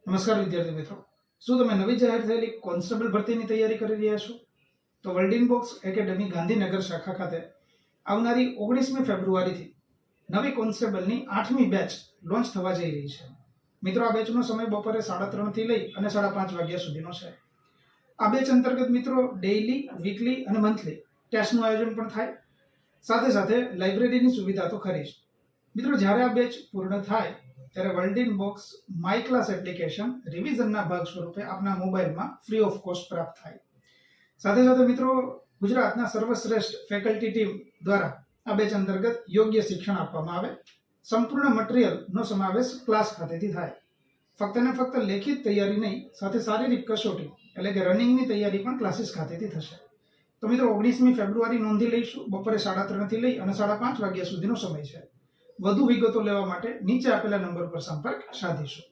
નમસ્કાર વિદ્યાર્થી મિત્રો, શું તમે નવી જાહેર થયેલી કોન્સ્ટેબલ ભરતીની તૈયારી કરી રહ્યા છો? તો વર્લ્ડિન બોક્સ એકેડમી ગાંધીનગર શાખા ખાતે આવનારી 19મી ફેબ્રુઆરીથી નવી કોન્સ્ટેબલની 8મી બેચ લોન્ચ થવા જઈ રહી છે. મિત્રો, આ બેચનો સમય બપોરે 3:30 થી લઈ અને 5:30 વાગ્યા સુધીનો છે. આ બેચ અંતર્ગત મિત્રો ડેઇલી, વીકલી અને મંથલી ટેસ્ટનું આયોજન પણ થાય. સાથે સાથે લાઇબ્રેરીની સુવિધા તો ખરી જ. મિત્રો, જ્યારે આ બેચ પૂર્ણ થાય ત્યારે વર્લ્ડિન બોક્સ માય ક્લાસ એપ્લિકેશન રિવિઝનના ભાગ સ્વરૂપે આપના મોબાઈલમાં ફ્રી ઓફ કોસ્ટ પ્રાપ્ત થાય. સાથે સાથે મિત્રો, ગુજરાતના સર્વશ્રેષ્ઠ ફેકલ્ટી ટીમ દ્વારા આ બેચ અંતર્ગત યોગ્ય શિક્ષણ આપવામાં આવે. સંપૂર્ણ મટીરિયલનો સમાવેશ ક્લાસ ખાતેથી થાય. ફક્ત ને ફક્ત લેખિત તૈયારી નહીં, સાથે શારીરિક કસોટી એટલે કે રનિંગની તૈયારી પણ ક્લાસીસ ખાતેથી થશે. તો મિત્રો, 19મી ફેબ્રુઆરી નોંધી લઈશું. બપોરે 3:30 થી લઈ અને 5:30 વાગ્યા સુધીનો સમય છે. વધુ વિગતો લેવા માટે નીચે આપેલા નંબર પર સંપર્ક સાધીશું.